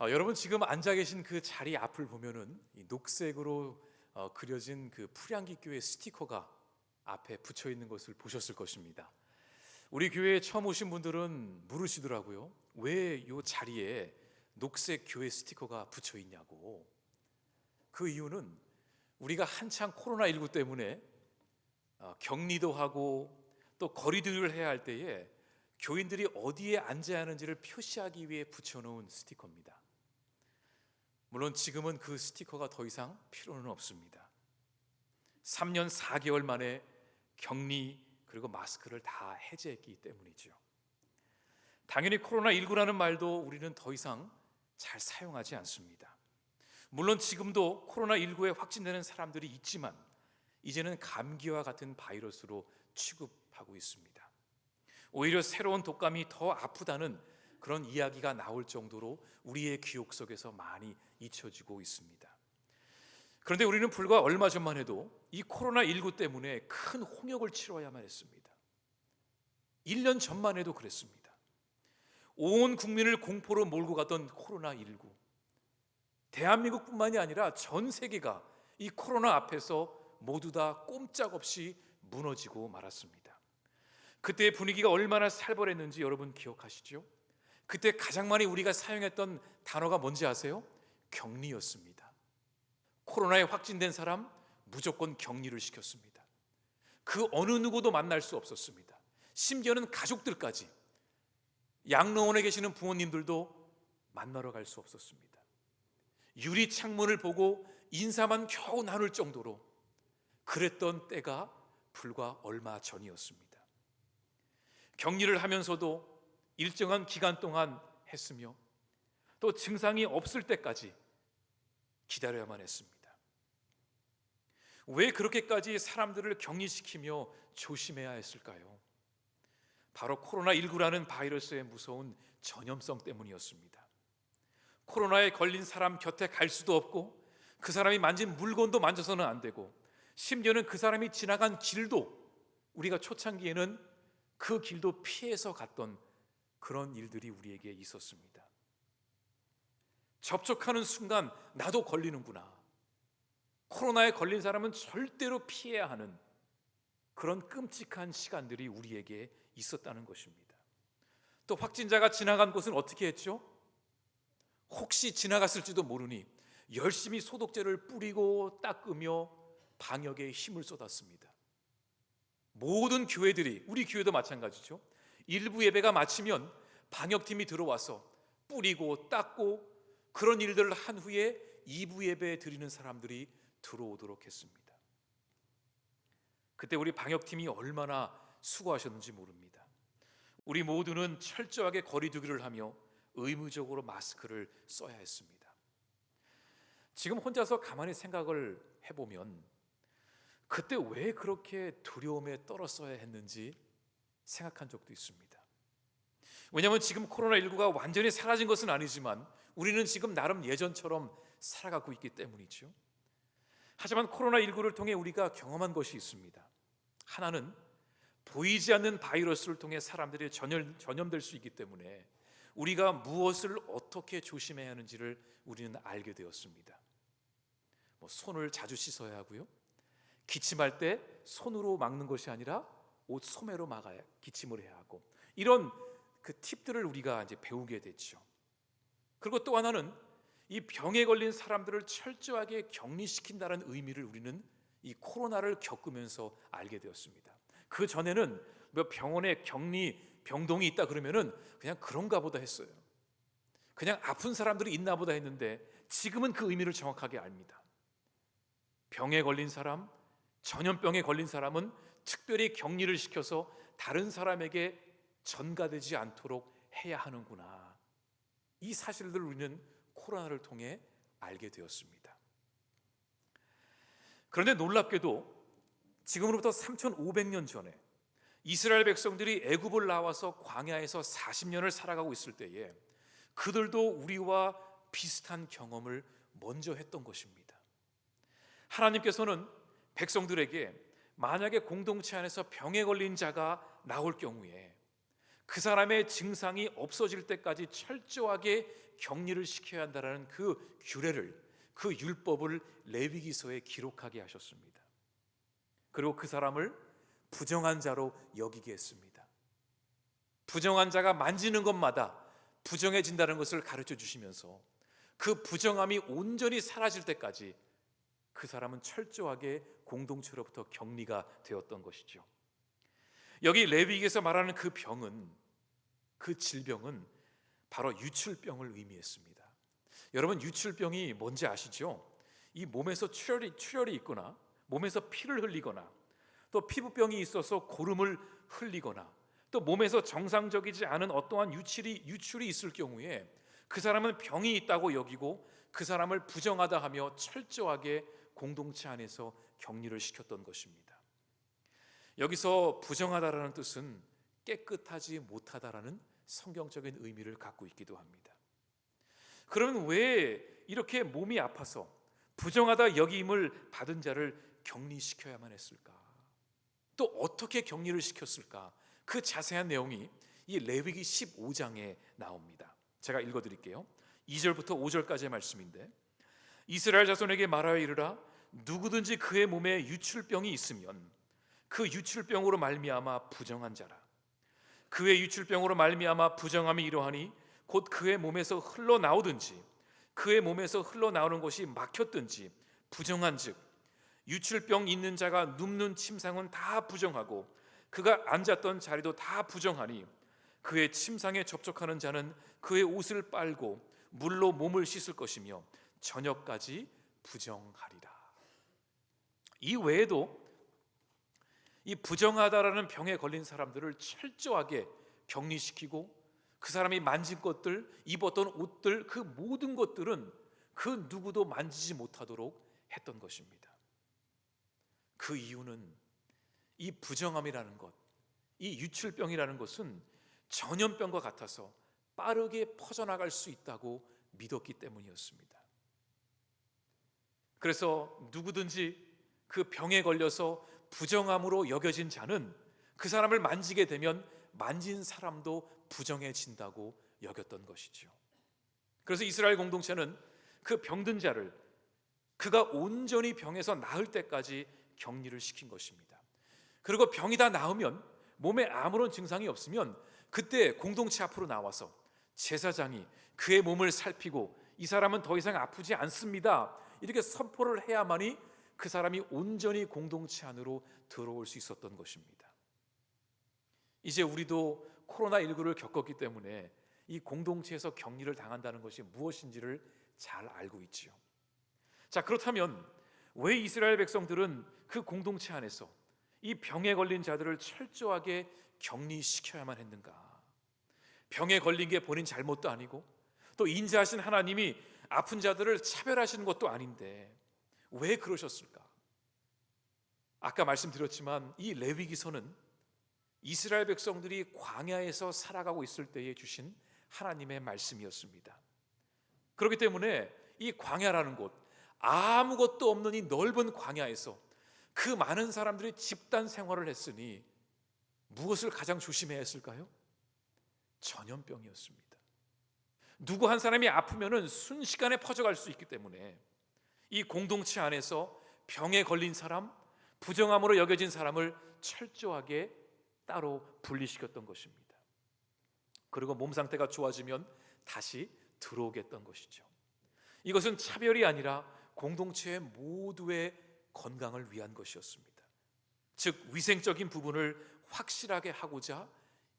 여러분 지금 앉아 계신 그 자리 앞을 보면은 이 녹색으로 그려진 그 풀향기 교회 스티커가 앞에 붙여 있는 것을 보셨을 것입니다. 우리 교회에 처음 오신 분들은 물으시더라고요. 왜 이 자리에 녹색 교회 스티커가 붙여 있냐고. 그 이유는 우리가 한창 코로나19 때문에 격리도 하고 또 거리두기를 해야 할 때에 교인들이 어디에 앉아야 하는지를 표시하기 위해 붙여놓은 스티커입니다. 물론 지금은 그 스티커가 더 이상 필요는 없습니다. 3년 4개월 만에 격리 그리고 마스크를 다 해제했기 때문이죠. 당연히 코로나19라는 말도 우리는 더 이상 잘 사용하지 않습니다. 물론 지금도 코로나19에 확진되는 사람들이 있지만 이제는 감기와 같은 바이러스로 취급하고 있습니다. 오히려 새로운 독감이 더 아프다는 그런 이야기가 나올 정도로 우리의 기억 속에서 많이 잊혀지고 있습니다. 그런데 우리는 불과 얼마 전만 해도 이 코로나19 때문에 큰 홍역을 치러야만 했습니다. 1년 전만 해도 그랬습니다. 온 국민을 공포로 몰고 갔던 코로나19, 대한민국뿐만이 아니라 전 세계가 이 코로나 앞에서 모두 다 꼼짝없이 무너지고 말았습니다. 그때의 분위기가 얼마나 살벌했는지 여러분 기억하시죠? 그때 가장 많이 우리가 사용했던 단어가 뭔지 아세요? 격리였습니다. 코로나에 확진된 사람 무조건 격리를 시켰습니다. 그 어느 누구도 만날 수 없었습니다. 심지어는 가족들까지, 양로원에 계시는 부모님들도 만나러 갈 수 없었습니다. 유리 창문을 보고 인사만 겨우 나눌 정도로 그랬던 때가 불과 얼마 전이었습니다. 격리를 하면서도 일정한 기간 동안 했으며 또 증상이 없을 때까지 기다려야만 했습니다. 왜 그렇게까지 사람들을 격리시키며 조심해야 했을까요? 바로 코로나19라는 바이러스의 무서운 전염성 때문이었습니다. 코로나에 걸린 사람 곁에 갈 수도 없고 그 사람이 만진 물건도 만져서는 안 되고 심지어는 그 사람이 지나간 길도 우리가 초창기에는 그 길도 피해서 갔던 그런 일들이 우리에게 있었습니다. 접촉하는 순간 나도 걸리는구나. 코로나에 걸린 사람은 절대로 피해야 하는 그런 끔찍한 시간들이 우리에게 있었다는 것입니다. 또 확진자가 지나간 곳은 어떻게 했죠? 혹시 지나갔을지도 모르니 열심히 소독제를 뿌리고 닦으며 방역에 힘을 쏟았습니다. 모든 교회들이, 우리 교회도 마찬가지죠. 일부 예배가 마치면 방역팀이 들어와서 뿌리고 닦고 그런 일들을 한 후에 2부 예배 드리는 사람들이 들어오도록 했습니다. 그때 우리 방역팀이 얼마나 수고하셨는지 모릅니다. 우리 모두는 철저하게 거리두기를 하며 의무적으로 마스크를 써야 했습니다. 지금 혼자서 가만히 생각을 해보면 그때 왜 그렇게 두려움에 떨었어야 했는지 생각한 적도 있습니다. 왜냐하면 지금 코로나19가 완전히 사라진 것은 아니지만 우리는 지금 나름 예전처럼 살아가고 있기 때문이죠. 하지만 코로나19를 통해 우리가 경험한 것이 있습니다. 하나는 보이지 않는 바이러스를 통해 사람들이 전염될 수 있기 때문에 우리가 무엇을 어떻게 조심해야 하는지를 우리는 알게 되었습니다. 손을 자주 씻어야 하고요. 기침할 때 손으로 막는 것이 아니라 옷 소매로 막아야 기침을 해야 하고, 이런 그 팁들을 우리가 이제 배우게 됐죠. 그리고 또 하나는 이 병에 걸린 사람들을 철저하게 격리시킨다는 의미를 우리는 이 코로나를 겪으면서 알게 되었습니다. 그 전에는 뭐 병원에 격리 병동이 있다 그러면은 그냥 그런가 보다 했어요. 그냥 아픈 사람들이 있나 보다 했는데 지금은 그 의미를 정확하게 압니다. 병에 걸린 사람, 전염병에 걸린 사람은 특별히 격리를 시켜서 다른 사람에게 전가되지 않도록 해야 하는구나. 이 사실들을 우리는 코로나를 통해 알게 되었습니다. 그런데 놀랍게도 지금으로부터 3,500년 전에 이스라엘 백성들이 애굽을 나와서 광야에서 40년을 살아가고 있을 때에 그들도 우리와 비슷한 경험을 먼저 했던 것입니다. 하나님께서는 백성들에게 만약에 공동체 안에서 병에 걸린 자가 나올 경우에 그 사람의 증상이 없어질 때까지 철저하게 격리를 시켜야 한다는 그 규례를, 그 율법을 레위기서에 기록하게 하셨습니다. 그리고 그 사람을 부정한 자로 여기게 했습니다. 부정한 자가 만지는 것마다 부정해진다는 것을 가르쳐 주시면서 그 부정함이 온전히 사라질 때까지 그 사람은 철저하게 공동체로부터 격리가 되었던 것이죠. 여기 레위기에서 말하는 그 병은, 그 질병은 바로 유출병을 의미했습니다. 여러분, 유출병이 뭔지 아시죠? 이 몸에서 출혈이 있거나 몸에서 피를 흘리거나 또 피부병이 있어서 고름을 흘리거나 또 몸에서 정상적이지 않은 어떠한 유출이 있을 경우에 그 사람은 병이 있다고 여기고 그 사람을 부정하다 하며 철저하게 공동체 안에서 격리를 시켰던 것입니다. 여기서 부정하다라는 뜻은 깨끗하지 못하다라는 성경적인 의미를 갖고 있기도 합니다. 그러면 왜 이렇게 몸이 아파서 부정하다 여김을 받은 자를 격리시켜야만 했을까? 또 어떻게 격리를 시켰을까? 그 자세한 내용이 이 레위기 15장에 나옵니다. 제가 읽어드릴게요. 2절부터 5절까지의 말씀인데, 이스라엘 자손에게 말하여 이르라. 누구든지 그의 몸에 유출병이 있으면 그 유출병으로 말미암아 부정한 자라. 그의 유출병으로 말미암아 부정함이 이러하니 곧 그의 몸에서 흘러나오든지 그의 몸에서 흘러나오는 것이 막혔든지 부정한즉 유출병 있는 자가 눕는 침상은 다 부정하고 그가 앉았던 자리도 다 부정하니 그의 침상에 접촉하는 자는 그의 옷을 빨고 물로 몸을 씻을 것이며 저녁까지 부정하리라. 이 외에도 이 부정하다라는 병에 걸린 사람들을 철저하게 격리시키고 그 사람이 만진 것들, 입었던 옷들, 그 모든 것들은 그 누구도 만지지 못하도록 했던 것입니다. 그 이유는 이 부정함이라는 것, 이 유출병이라는 것은 전염병과 같아서 빠르게 퍼져나갈 수 있다고 믿었기 때문이었습니다. 그래서 누구든지 그 병에 걸려서 부정함으로 여겨진 자는 그 사람을 만지게 되면 만진 사람도 부정해진다고 여겼던 것이죠. 그래서 이스라엘 공동체는 그 병든 자를 그가 온전히 병에서 나을 때까지 격리를 시킨 것입니다. 그리고 병이 다 나으면 몸에 아무런 증상이 없으면 그때 공동체 앞으로 나와서 제사장이 그의 몸을 살피고 이 사람은 더 이상 아프지 않습니다, 이렇게 선포를 해야만이 그 사람이 온전히 공동체 안으로 들어올 수 있었던 것입니다. 이제 우리도 코로나19를 겪었기 때문에 이 공동체에서 격리를 당한다는 것이 무엇인지를 잘 알고 있지요. 자, 그렇다면 왜 이스라엘 백성들은 그 공동체 안에서 이 병에 걸린 자들을 철저하게 격리시켜야만 했는가? 병에 걸린 게 본인 잘못도 아니고 또 인자하신 하나님이 아픈 자들을 차별하시는 것도 아닌데 왜 그러셨을까? 아까 말씀드렸지만 이 레위기서는 이스라엘 백성들이 광야에서 살아가고 있을 때에 주신 하나님의 말씀이었습니다. 그렇기 때문에 이 광야라는 곳, 아무것도 없는 이 넓은 광야에서 그 많은 사람들이 집단 생활을 했으니 무엇을 가장 조심해야 했을까요? 전염병이었습니다. 누구 한 사람이 아프면은 순식간에 퍼져갈 수 있기 때문에 이 공동체 안에서 병에 걸린 사람, 부정함으로 여겨진 사람을 철저하게 따로 분리시켰던 것입니다. 그리고 몸 상태가 좋아지면 다시 들어오게 했던 것이죠. 이것은 차별이 아니라 공동체 모두의 건강을 위한 것이었습니다. 즉 위생적인 부분을 확실하게 하고자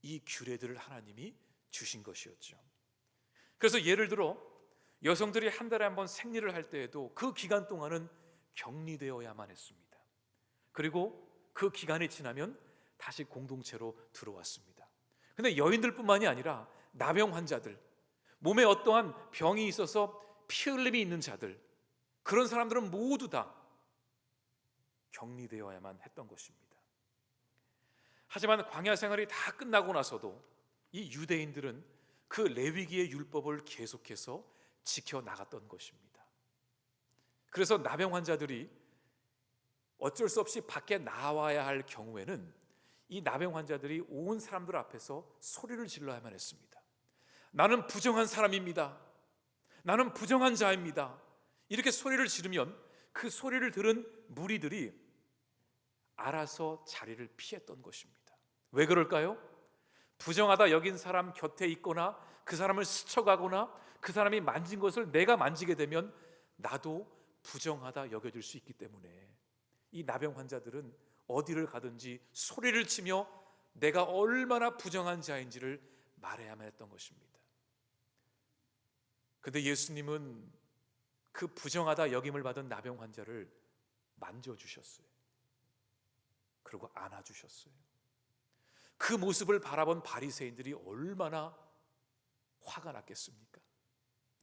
이 규례들을 하나님이 주신 것이었죠. 그래서 예를 들어 여성들이 한 달에 한 번 생리를 할 때에도 그 기간 동안은 격리되어야만 했습니다. 그리고 그 기간이 지나면 다시 공동체로 들어왔습니다. 근데 여인들뿐만이 아니라 나병 환자들, 몸에 어떠한 병이 있어서 피 흘림이 있는 자들, 그런 사람들은 모두 다 격리되어야만 했던 것입니다. 하지만 광야 생활이 다 끝나고 나서도 이 유대인들은 그 레위기의 율법을 계속해서 지켜나갔던 것입니다. 그래서 나병 환자들이 어쩔 수 없이 밖에 나와야 할 경우에는 이 나병 환자들이 온 사람들 앞에서 소리를 질러야만 했습니다. 나는 부정한 사람입니다. 나는 부정한 자입니다. 이렇게 소리를 지르면 그 소리를 들은 무리들이 알아서 자리를 피했던 것입니다. 왜 그럴까요? 부정하다 여긴 사람 곁에 있거나 그 사람을 스쳐가거나 그 사람이 만진 것을 내가 만지게 되면 나도 부정하다 여겨질 수 있기 때문에 이 나병 환자들은 어디를 가든지 소리를 치며 내가 얼마나 부정한 자인지를 말해야만 했던 것입니다. 그런데 예수님은 그 부정하다 여김을 받은 나병 환자를 만져주셨어요. 그리고 안아주셨어요. 그 모습을 바라본 바리새인들이 얼마나 화가 났겠습니까?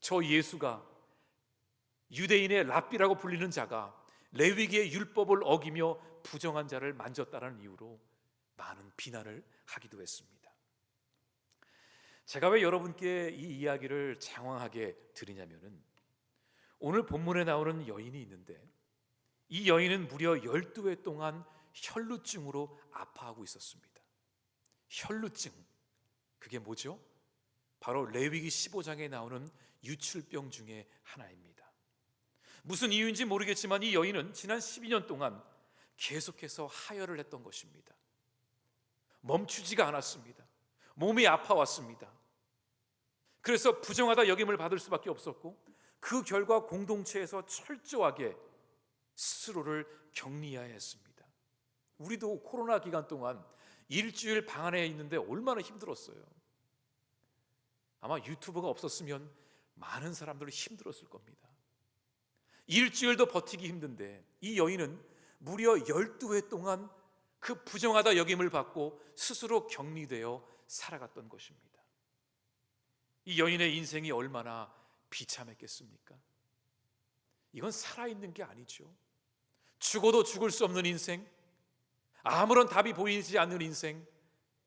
저 예수가, 유대인의 랍비라고 불리는 자가 레위기의 율법을 어기며 부정한 자를 만졌다는 이유로 많은 비난을 하기도 했습니다. 제가 왜 여러분께 이 이야기를 장황하게 드리냐면은 오늘 본문에 나오는 여인이 있는데 이 여인은 무려 12회 동안 혈루증으로 아파하고 있었습니다. 혈루증, 그게 뭐죠? 바로 레위기 15장에 나오는 유출병 중에 하나입니다. 무슨 이유인지 모르겠지만 이 여인은 지난 12년 동안 계속해서 하혈을 했던 것입니다. 멈추지가 않았습니다. 몸이 아파왔습니다. 그래서 부정하다 여김을 받을 수밖에 없었고 그 결과 공동체에서 철저하게 스스로를 격리해야 했습니다. 우리도 코로나 기간 동안 일주일 방 안에 있는데 얼마나 힘들었어요. 아마 유튜브가 없었으면 많은 사람들이 힘들었을 겁니다. 일주일도 버티기 힘든데 이 여인은 무려 12회 동안 그 부정하다 여김을 받고 스스로 격리되어 살아갔던 것입니다. 이 여인의 인생이 얼마나 비참했겠습니까? 이건 살아있는 게 아니죠. 죽어도 죽을 수 없는 인생, 아무런 답이 보이지 않는 인생,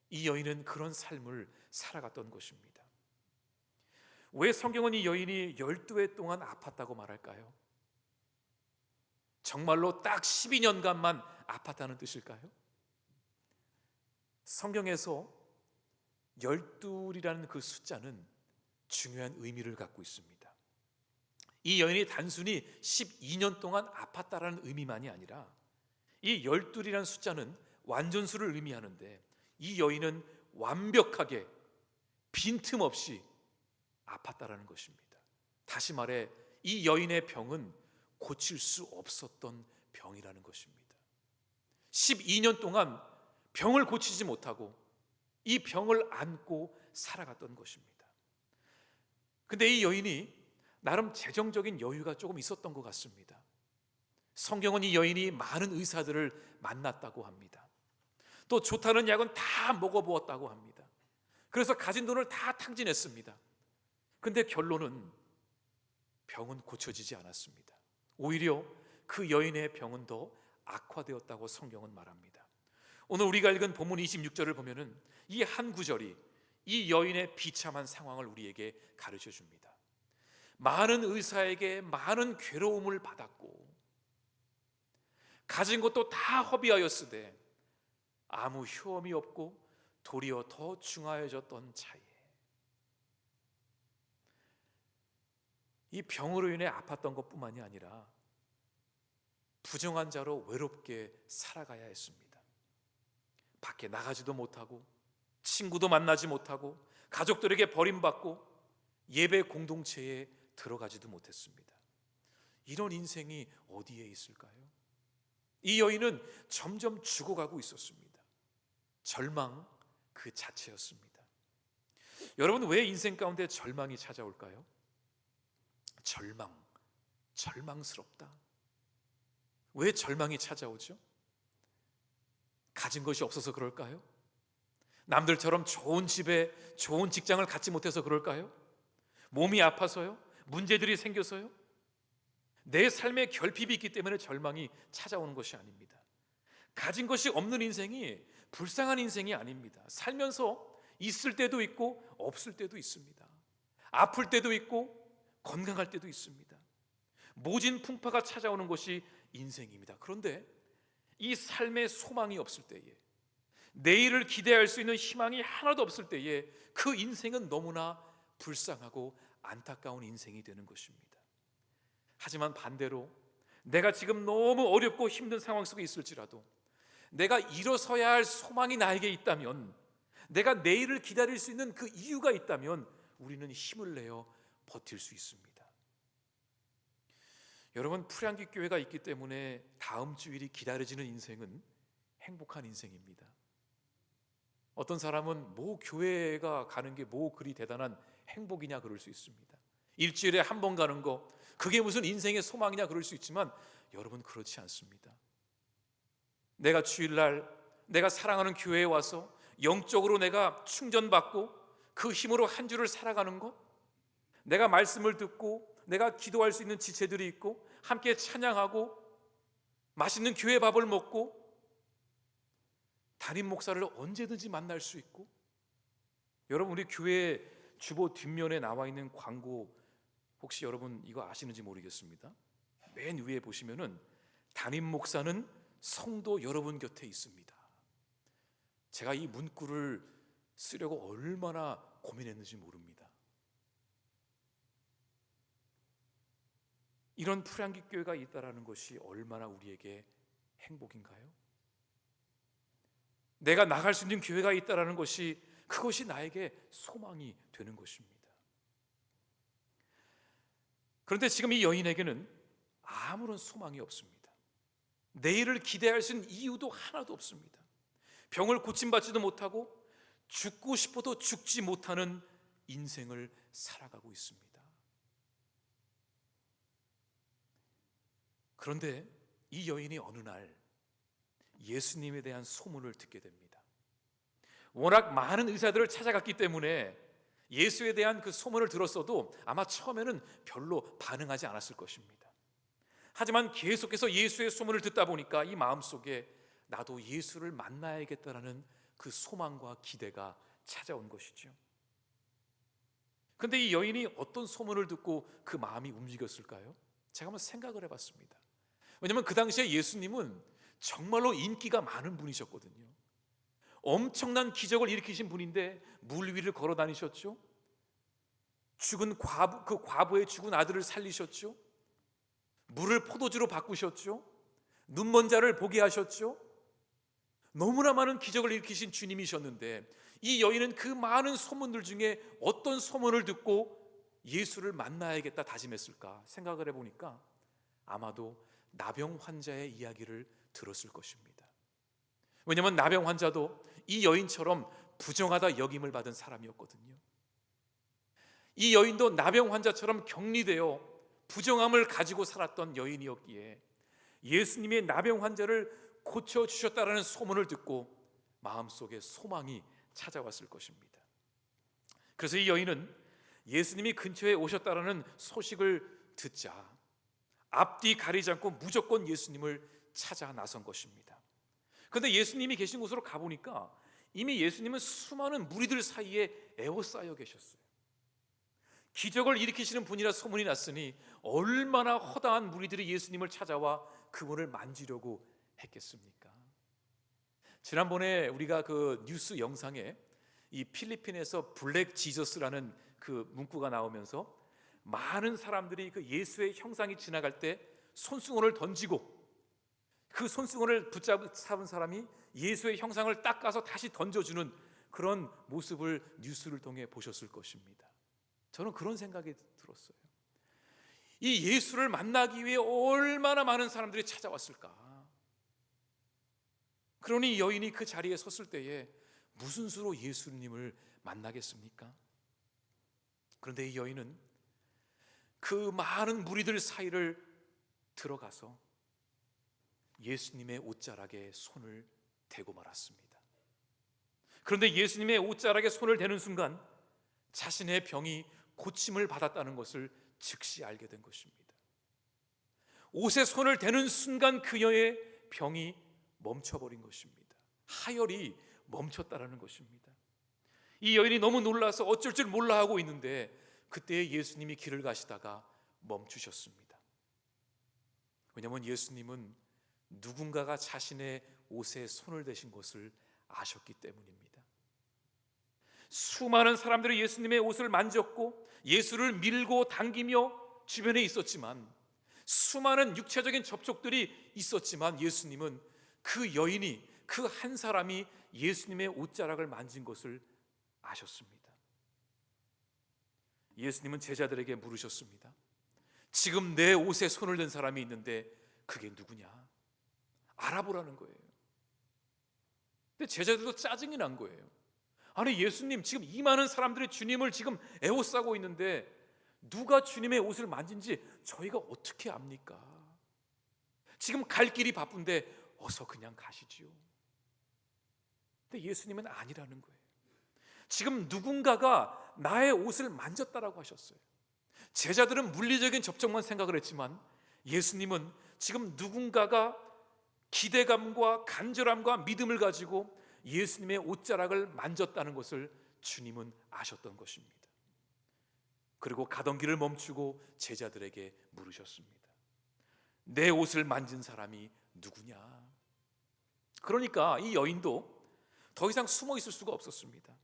이 여인은 그런 삶을 살아갔던 것입니다. 왜 성경은 이 여인이 12회 동안 아팠다고 말할까요? 정말로 딱 12년간만 아팠다는 뜻일까요? 성경에서 12이라는 그 숫자는 중요한 의미를 갖고 있습니다. 이 여인이 단순히 12년 동안 아팠다라는 의미만이 아니라 이 12이라는 숫자는 완전수를 의미하는데 이 여인은 완벽하게 빈틈없이 아팠다라는 것입니다. 다시 말해 이 여인의 병은 고칠 수 없었던 병이라는 것입니다. 12년 동안 병을 고치지 못하고 이 병을 안고 살아갔던 것입니다. 근데 이 여인이 나름 재정적인 여유가 조금 있었던 것 같습니다. 성경은 이 여인이 많은 의사들을 만났다고 합니다. 또 좋다는 약은 다 먹어보았다고 합니다. 그래서 가진 돈을 다 탕진했습니다. 근데 결론은 병은 고쳐지지 않았습니다. 오히려 그 여인의 병은 더 악화되었다고 성경은 말합니다. 오늘 우리가 읽은 본문 26절을 보면은 이 한 구절이 이 여인의 비참한 상황을 우리에게 가르쳐 줍니다. 많은 의사에게 많은 괴로움을 받았고 가진 것도 다 허비하였으되 아무 효험이 없고 도리어 더 중하여졌던 차에 이 병으로 인해 아팠던 것뿐만이 아니라 부정한 자로 외롭게 살아가야 했습니다. 밖에 나가지도 못하고 친구도 만나지 못하고 가족들에게 버림받고 예배 공동체에 들어가지도 못했습니다. 이런 인생이 어디에 있을까요? 이 여인은 점점 죽어가고 있었습니다. 절망 그 자체였습니다. 여러분, 왜 인생 가운데 절망이 찾아올까요? 절망스럽다. 왜 절망이 찾아오죠? 가진 것이 없어서 그럴까요? 남들처럼 좋은 집에 좋은 직장을 갖지 못해서 그럴까요? 몸이 아파서요? 문제들이 생겨서요? 내 삶에 결핍이 있기 때문에 절망이 찾아오는 것이 아닙니다. 가진 것이 없는 인생이 불쌍한 인생이 아닙니다. 살면서 있을 때도 있고 없을 때도 있습니다. 아플 때도 있고 건강할 때도 있습니다. 모진 풍파가 찾아오는 것이 인생입니다. 그런데 이 삶에 소망이 없을 때에, 내일을 기대할 수 있는 희망이 하나도 없을 때에 그 인생은 너무나 불쌍하고 안타까운 인생이 되는 것입니다. 하지만 반대로 내가 지금 너무 어렵고 힘든 상황 속에 있을지라도 내가 일어서야 할 소망이 나에게 있다면, 내가 내일을 기다릴 수 있는 그 이유가 있다면 우리는 힘을 내어 버틸 수 있습니다. 여러분, 프리한기 교회가 있기 때문에 다음 주일이 기다려지는 인생은 행복한 인생입니다. 어떤 사람은 뭐 교회가 가는 게 뭐 그리 대단한 행복이냐 그럴 수 있습니다. 일주일에 한 번 가는 거 그게 무슨 인생의 소망이냐 그럴 수 있지만 여러분, 그렇지 않습니다. 내가 주일날 내가 사랑하는 교회에 와서 영적으로 내가 충전받고 그 힘으로 한 주를 살아가는 것, 내가 말씀을 듣고 내가 기도할 수 있는 지체들이 있고 함께 찬양하고 맛있는 교회 밥을 먹고 담임 목사를 언제든지 만날 수 있고, 여러분, 우리 교회 주보 뒷면에 나와 있는 광고 혹시 여러분 이거 아시는지 모르겠습니다. 맨 위에 보시면은 담임 목사는 성도 여러분 곁에 있습니다. 제가 이 문구를 쓰려고 얼마나 고민했는지 모릅니다. 이런 프리한기 교회가 있다라는 것이 얼마나 우리에게 행복인가요? 내가 나갈 수 있는 교회가 있다라는 것이, 그것이 나에게 소망이 되는 것입니다. 그런데 지금 이 여인에게는 아무런 소망이 없습니다. 내일을 기대할 수 있는 이유도 하나도 없습니다. 병을 고침받지도 못하고 죽고 싶어도 죽지 못하는 인생을 살아가고 있습니다. 그런데 이 여인이 어느 날 예수님에 대한 소문을 듣게 됩니다. 워낙 많은 의사들을 찾아갔기 때문에 예수에 대한 그 소문을 들었어도 아마 처음에는 별로 반응하지 않았을 것입니다. 하지만 계속해서 예수의 소문을 듣다 보니까 이 마음속에 나도 예수를 만나야겠다라는 그 소망과 기대가 찾아온 것이죠. 그런데 이 여인이 어떤 소문을 듣고 그 마음이 움직였을까요? 제가 한번 생각을 해봤습니다. 왜냐하면 그 당시에 예수님은 정말로 인기가 많은 분이셨거든요. 엄청난 기적을 일으키신 분인데 물 위를 걸어 다니셨죠. 죽은 그 과부의 죽은 아들을 살리셨죠. 물을 포도주로 바꾸셨죠. 눈먼 자를 보게 하셨죠. 너무나 많은 기적을 일으키신 주님이셨는데 이 여인은 그 많은 소문들 중에 어떤 소문을 듣고 예수를 만나야겠다 다짐했을까 생각을 해보니까 아마도 나병 환자의 이야기를 들었을 것입니다. 왜냐하면 나병 환자도 이 여인처럼 부정하다 여김을 받은 사람이었거든요. 이 여인도 나병 환자처럼 격리되어 부정함을 가지고 살았던 여인이었기에 예수님의 나병 환자를 고쳐주셨다라는 소문을 듣고 마음속에 소망이 찾아왔을 것입니다. 그래서 이 여인은 예수님이 근처에 오셨다라는 소식을 듣자 앞뒤 가리지 않고 무조건 예수님을 찾아 나선 것입니다. 그런데 예수님이 계신 곳으로 가보니까 이미 예수님은 수많은 무리들 사이에 에워싸여 계셨어요. 기적을 일으키시는 분이라 소문이 났으니 얼마나 허다한 무리들이 예수님을 찾아와 그분을 만지려고 했겠습니까? 지난번에 우리가 그 뉴스 영상에 이 필리핀에서 블랙 지저스라는 그 문구가 나오면서 많은 사람들이 그 예수의 형상이 지나갈 때 손수건을 던지고 그 손수건을 붙잡은 사람이 예수의 형상을 닦아서 다시 던져주는 그런 모습을 뉴스를 통해 보셨을 것입니다. 저는 그런 생각이 들었어요. 이 예수를 만나기 위해 얼마나 많은 사람들이 찾아왔을까. 그러니 여인이 그 자리에 섰을 때에 무슨 수로 예수님을 만나겠습니까? 그런데 이 여인은 그 많은 무리들 사이를 들어가서 예수님의 옷자락에 손을 대고 말았습니다. 그런데 예수님의 옷자락에 손을 대는 순간 자신의 병이 고침을 받았다는 것을 즉시 알게 된 것입니다. 옷에 손을 대는 순간 그녀의 병이 멈춰버린 것입니다. 하혈이 멈췄다라는 것입니다. 이 여인이 너무 놀라서 어쩔 줄 몰라 하고 있는데 그때 예수님이 길을 가시다가 멈추셨습니다. 왜냐하면 예수님은 누군가가 자신의 옷에 손을 대신 것을 아셨기 때문입니다. 수많은 사람들이 예수님의 옷을 만졌고 예수를 밀고 당기며 주변에 있었지만, 수많은 육체적인 접촉들이 있었지만, 예수님은 그 여인이, 그 한 사람이 예수님의 옷자락을 만진 것을 아셨습니다. 예수님은 제자들에게 물으셨습니다. 지금 내 옷에 손을 댄 사람이 있는데 그게 누구냐? 알아보라는 거예요. 근데 제자들도 짜증이 난 거예요. 아니 예수님, 지금 이 많은 사람들이 주님을 지금 에워싸고 있는데 누가 주님의 옷을 만진지 저희가 어떻게 압니까? 지금 갈 길이 바쁜데 어서 그냥 가시지요. 근데 예수님은 아니라는 거예요. 지금 누군가가 나의 옷을 만졌다라고 하셨어요. 제자들은 물리적인 접촉만 생각을 했지만 예수님은 지금 누군가가 기대감과 간절함과 믿음을 가지고 예수님의 옷자락을 만졌다는 것을 주님은 아셨던 것입니다. 그리고 가던 길을 멈추고 제자들에게 물으셨습니다. 내 옷을 만진 사람이 누구냐? 그러니까 이 여인도 더 이상 숨어 있을 수가 없었습니다.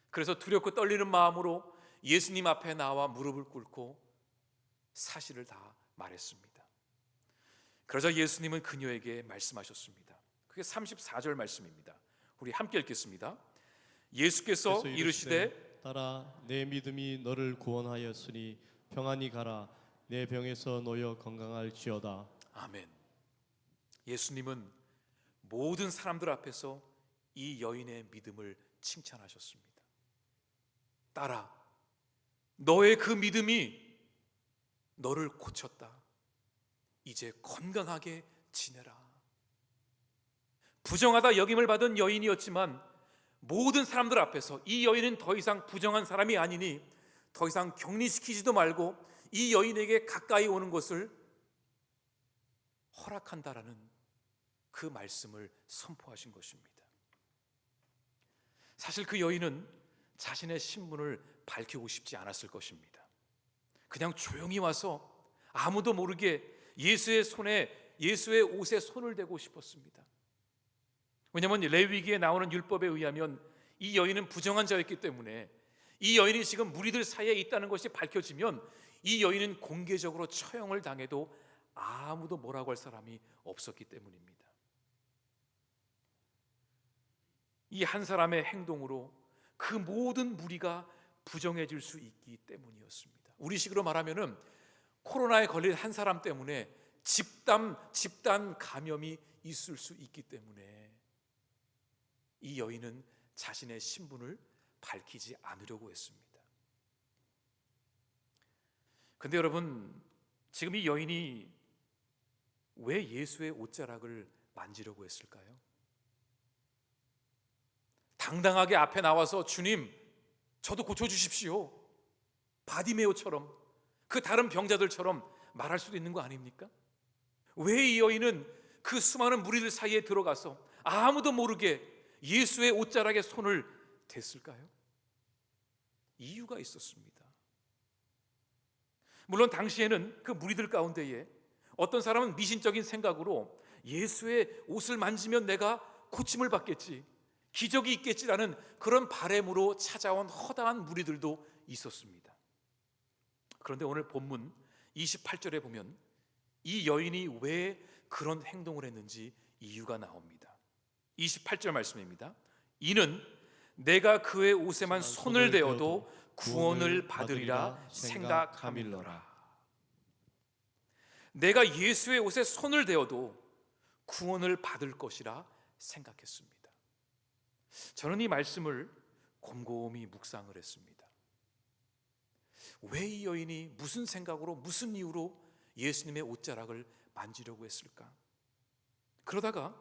그래서 두렵고 떨리는 마음으로 예수님 앞에 나와 무릎을 꿇고 사실을 다 말했습니다. 그러자 예수님은 그녀에게 말씀하셨습니다. 그게 34절 말씀입니다. 우리 함께 읽겠습니다. 예수께서 이르시되 따라 내 믿음이 너를 구원하였으니 평안히 가라. 내 병에서 놓여 건강할지어다. 아멘. 예수님은 모든 사람들 앞에서 이 여인의 믿음을 칭찬하셨습니다. 딸아, 너의 그 믿음이 너를 고쳤다. 이제 건강하게 지내라. 부정하다 여김을 받은 여인이었지만 모든 사람들 앞에서 이 여인은 더 이상 부정한 사람이 아니니 더 이상 격리시키지도 말고 이 여인에게 가까이 오는 것을 허락한다라는 그 말씀을 선포하신 것입니다. 사실 그 여인은 자신의 신분을 밝히고 싶지 않았을 것입니다. 그냥 조용히 와서 아무도 모르게 예수의 옷에 손을 대고 싶었습니다. 왜냐하면 레위기에 나오는 율법에 의하면 이 여인은 부정한 자였기 때문에 이 여인이 지금 무리들 사이에 있다는 것이 밝혀지면 이 여인은 공개적으로 처형을 당해도 아무도 뭐라고 할 사람이 없었기 때문입니다. 이 한 사람의 행동으로 그 모든 무리가 부정해질 수 있기 때문이었습니다. 우리식으로 말하면은 코로나에 걸린 한 사람 때문에 집단 감염이 있을 수 있기 때문에 이 여인은 자신의 신분을 밝히지 않으려고 했습니다. 근데 여러분, 지금 이 여인이 왜 예수의 옷자락을 만지려고 했을까요? 당당하게 앞에 나와서 주님, 저도 고쳐주십시오, 바디메오처럼 그 다른 병자들처럼 말할 수도 있는 거 아닙니까? 왜 이 여인은 그 수많은 무리들 사이에 들어가서 아무도 모르게 예수의 옷자락에 손을 댔을까요? 이유가 있었습니다. 물론 당시에는 그 무리들 가운데에 어떤 사람은 미신적인 생각으로 예수의 옷을 만지면 내가 고침을 받겠지, 기적이 있겠지라는 그런 바램으로 찾아온 허다한 무리들도 있었습니다. 그런데 오늘 본문 28절에 보면 이 여인이 왜 그런 행동을 했는지 이유가 나옵니다. 28절 말씀입니다. 이는 내가 그의 옷에만 손을 대어도 구원을 받으리라 생각함일러라. 내가 예수의 옷에 손을 대어도 구원을 받을 것이라 생각했습니다. 저는 이 말씀을 곰곰이 묵상을 했습니다. 왜 이 여인이 무슨 생각으로, 무슨 이유로 예수님의 옷자락을 만지려고 했을까? 그러다가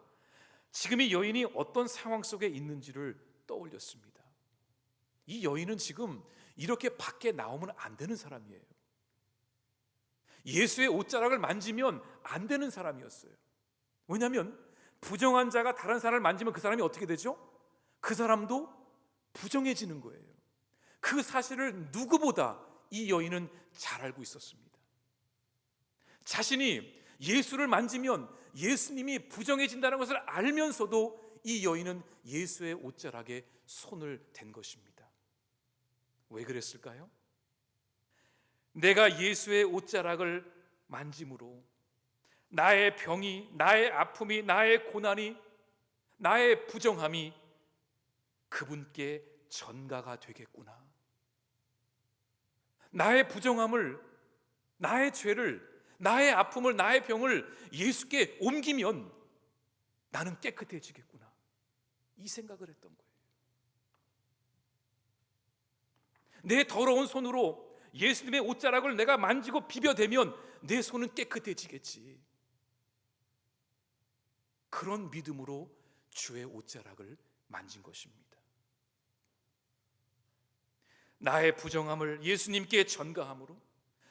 지금 이 여인이 어떤 상황 속에 있는지를 떠올렸습니다. 이 여인은 지금 이렇게 밖에 나오면 안 되는 사람이에요. 예수의 옷자락을 만지면 안 되는 사람이었어요. 왜냐하면 부정한 자가 다른 사람을 만지면 그 사람이 어떻게 되죠? 그 사람도 부정해지는 거예요. 그 사실을 누구보다 이 여인은 잘 알고 있었습니다. 자신이 예수를 만지면 예수님이 부정해진다는 것을 알면서도 이 여인은 예수의 옷자락에 손을 댄 것입니다. 왜 그랬을까요? 내가 예수의 옷자락을 만짐으로 나의 병이, 나의 아픔이, 나의 고난이, 나의 부정함이 그분께 전가가 되겠구나. 나의 부정함을, 나의 죄를, 나의 아픔을, 나의 병을 예수께 옮기면 나는 깨끗해지겠구나. 이 생각을 했던 거예요. 내 더러운 손으로 예수님의 옷자락을 내가 만지고 비벼대면 내 손은 깨끗해지겠지. 그런 믿음으로 주의 옷자락을 만진 것입니다. 나의 부정함을 예수님께 전가함으로,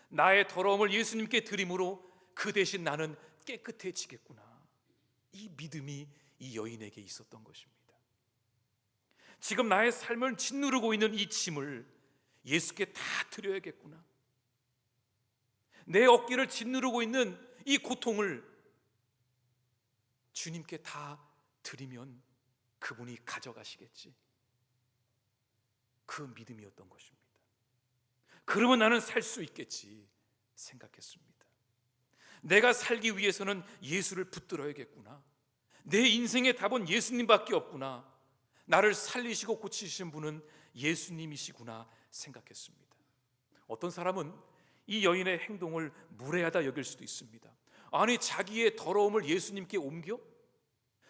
나의 더러움을 예수님께 드림으로 그 대신 나는 깨끗해지겠구나. 이 믿음이 이 여인에게 있었던 것입니다. 지금 나의 삶을 짓누르고 있는 이 짐을 예수께 다 드려야겠구나. 내 어깨를 짓누르고 있는 이 고통을 주님께 다 드리면 그분이 가져가시겠지. 그 믿음이었던 것입니다. 그러면 나는 살 수 있겠지 생각했습니다. 내가 살기 위해서는 예수를 붙들어야겠구나. 내 인생의 답은 예수님밖에 없구나. 나를 살리시고 고치시는 분은 예수님이시구나 생각했습니다. 어떤 사람은 이 여인의 행동을 무례하다 여길 수도 있습니다. 아니, 자기의 더러움을 예수님께 옮겨?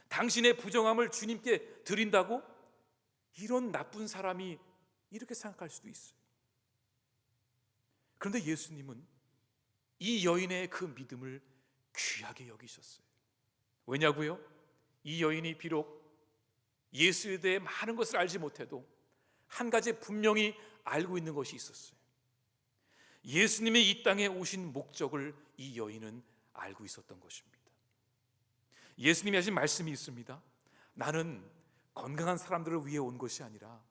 당신의 부정함을 주님께 드린다고? 이런 나쁜 사람이 이렇게 생각할 수도 있어요. 그런데 예수님은 이 여인의 그 믿음을 귀하게 여기셨어요. 왜냐고요? 이 여인이 비록 예수에 대해 많은 것을 알지 못해도 한 가지 분명히 알고 있는 것이 있었어요. 예수님이 이 땅에 오신 목적을 이 여인은 알고 있었던 것입니다. 예수님이 하신 말씀이 있습니다. 나는 건강한 사람들을 위해 온 것이 아니라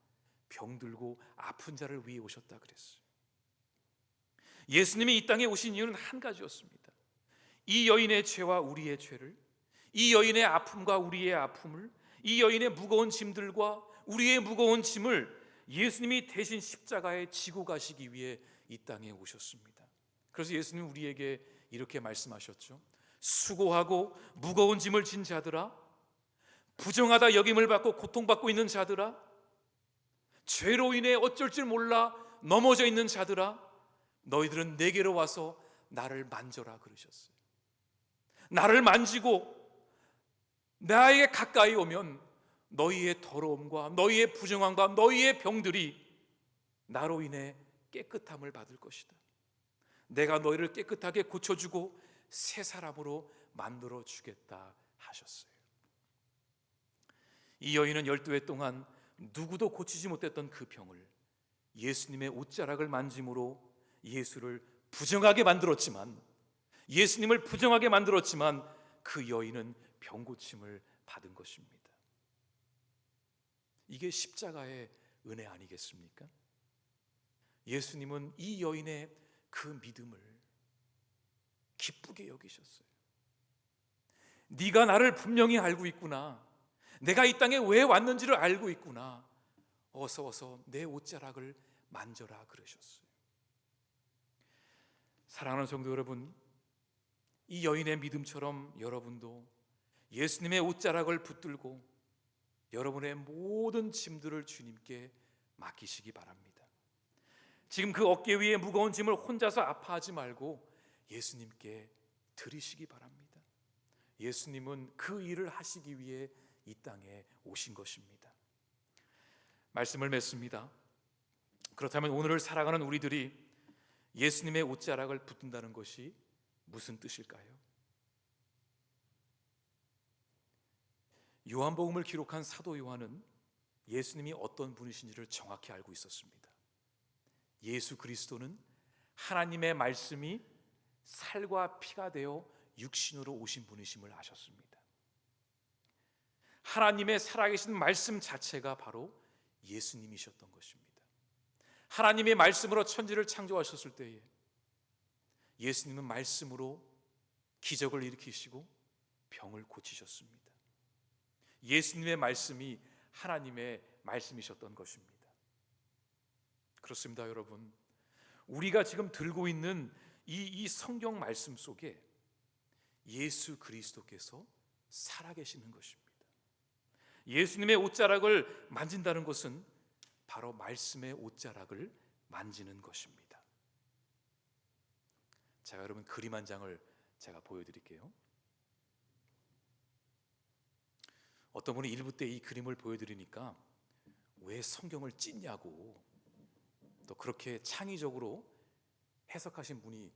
병들고 아픈 자를 위해 오셨다 그랬어요. 예수님이 이 땅에 오신 이유는 한 가지였습니다. 이 여인의 죄와 우리의 죄를, 이 여인의 아픔과 우리의 아픔을, 이 여인의 무거운 짐들과 우리의 무거운 짐을 예수님이 대신 십자가에 지고 가시기 위해 이 땅에 오셨습니다. 그래서 예수님은 우리에게 이렇게 말씀하셨죠. 수고하고 무거운 짐을 진 자들아, 부정하다 여김을 받고 고통받고 있는 자들아, 죄로 인해 어쩔 줄 몰라 넘어져 있는 자들아, 너희들은 내게로 와서 나를 만져라 그러셨어요. 나를 만지고 나에게 가까이 오면 너희의 더러움과 너희의 부정함과 너희의 병들이 나로 인해 깨끗함을 받을 것이다. 내가 너희를 깨끗하게 고쳐주고 새 사람으로 만들어 주겠다 하셨어요. 이 여인은 12해 동안 누구도 고치지 못했던 그 병을 예수님의 옷자락을 만짐으로 예수를 부정하게 만들었지만, 예수님을 부정하게 만들었지만 그 여인은 병고침을 받은 것입니다. 이게 십자가의 은혜 아니겠습니까? 예수님은 이 여인의 그 믿음을 기쁘게 여기셨어요. 네가 나를 분명히 알고 있구나. 내가 이 땅에 왜 왔는지를 알고 있구나. 어서 내 옷자락을 만져라 그러셨어요. 사랑하는 성도 여러분, 이 여인의 믿음처럼 여러분도 예수님의 옷자락을 붙들고 여러분의 모든 짐들을 주님께 맡기시기 바랍니다. 지금 그 어깨 위에 무거운 짐을 혼자서 아파하지 말고 예수님께 드리시기 바랍니다. 예수님은 그 일을 하시기 위해 이 땅에 오신 것입니다. 말씀을 맺습니다. 그렇다면 오늘을 살아가는 우리들이 예수님의 옷자락을 붙든다는 것이 무슨 뜻일까요? 요한복음을 기록한 사도 요한은 예수님이 어떤 분이신지를 정확히 알고 있었습니다. 예수 그리스도는 하나님의 말씀이 살과 피가 되어 육신으로 오신 분이심을 아셨습니다. 하나님의 살아계신 말씀 자체가 바로 예수님이셨던 것입니다. 하나님의 말씀으로 천지를 창조하셨을 때에 예수님은 말씀으로 기적을 일으키시고 병을 고치셨습니다. 예수님의 말씀이 하나님의 말씀이셨던 것입니다. 그렇습니다, 여러분. 우리가 지금 들고 있는 이 성경 말씀 속에 예수 그리스도께서 살아계시는 것입니다. 예수님의 옷자락을 만진다는 것은 바로 말씀의 옷자락을 만지는 것입니다. 자, 여러분, 그림 한 장을 제가 보여드릴게요. 어떤 분이 일부 때 이 그림을 보여드리니까 왜 성경을 찢냐고 또 그렇게 창의적으로 해석하신 분이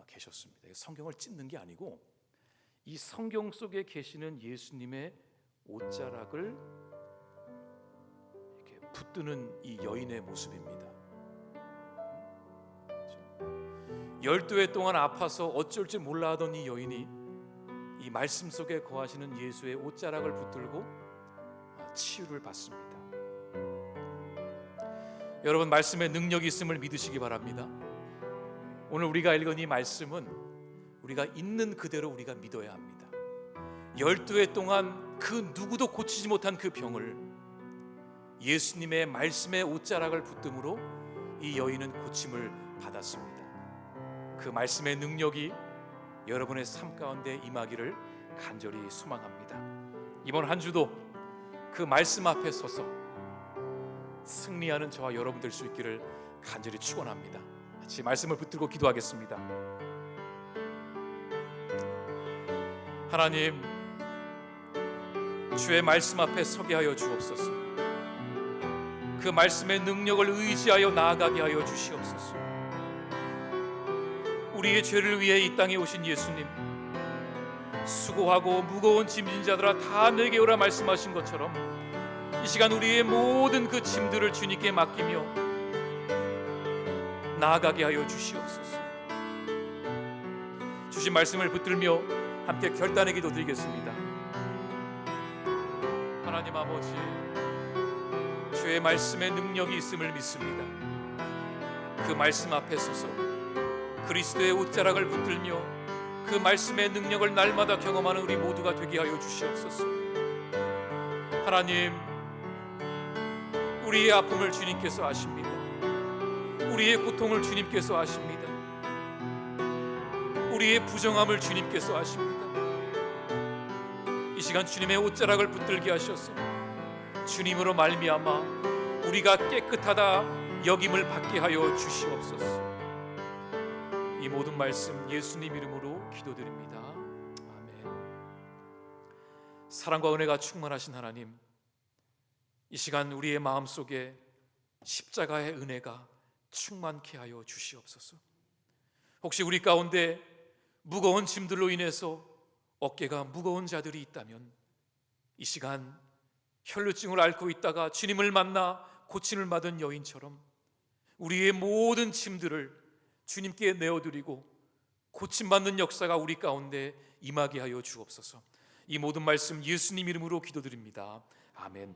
계셨습니다. 성경을 찢는 게 아니고 이 성경 속에 계시는 예수님의 옷자락을 이렇게 붙드는 이 여인의 모습입니다. 12해 동안 아파서 어쩔 줄 몰라 하던 이 여인이 이 말씀 속에 거하시는 예수의 옷자락을 붙들고 치유를 받습니다. 여러분, 말씀에 능력이 있음을 믿으시기 바랍니다. 오늘 우리가 읽은 이 말씀은 우리가 있는 그대로 우리가 믿어야 합니다. 12해 동안 그 누구도 고치지 못한 그 병을 예수님의 말씀의 옷자락을 붙듦으로 이 여인은 고침을 받았습니다. 그 말씀의 능력이 여러분의 삶 가운데 임하기를 간절히 소망합니다. 이번 한 주도 그 말씀 앞에 서서 승리하는 저와 여러분 될 수 있기를 간절히 축원합니다. 같이 말씀을 붙들고 기도하겠습니다. 하나님, 주의 말씀 앞에 서게 하여 주옵소서. 그 말씀의 능력을 의지하여 나아가게 하여 주시옵소서. 우리의 죄를 위해 이 땅에 오신 예수님, 수고하고 무거운 짐진 자들아 다 내게 오라 말씀하신 것처럼 이 시간 우리의 모든 그 짐들을 주님께 맡기며 나아가게 하여 주시옵소서. 주신 말씀을 붙들며 함께 결단의 기도 드리겠습니다. 하나님 아버지, 주의 말씀에 능력이 있음을 믿습니다. 그 말씀 앞에 서서 그리스도의 옷자락을 붙들며 그 말씀의 능력을 날마다 경험하는 우리 모두가 되게 하여 주시옵소서. 하나님, 우리의 아픔을 주님께서 아십니다. 우리의 고통을 주님께서 아십니다. 우리의 부정함을 주님께서 아십니다. 이 시간 주님의 옷자락을 붙들게 하셔서 주님으로 말미암아 우리가 깨끗하다 여김을 받게 하여 주시옵소서. 이 모든 말씀 예수님 이름으로 기도드립니다. 아멘. 사랑과 은혜가 충만하신 하나님, 이 시간 우리의 마음속에 십자가의 은혜가 충만케 하여 주시옵소서. 혹시 우리 가운데 무거운 짐들로 인해서 어깨가 무거운 자들이 있다면 이 시간 혈루증을 앓고 있다가 주님을 만나 고침을 받은 여인처럼 우리의 모든 짐들을 주님께 내어드리고 고침받는 역사가 우리 가운데 임하게 하여 주옵소서. 이 모든 말씀 예수님 이름으로 기도드립니다. 아멘.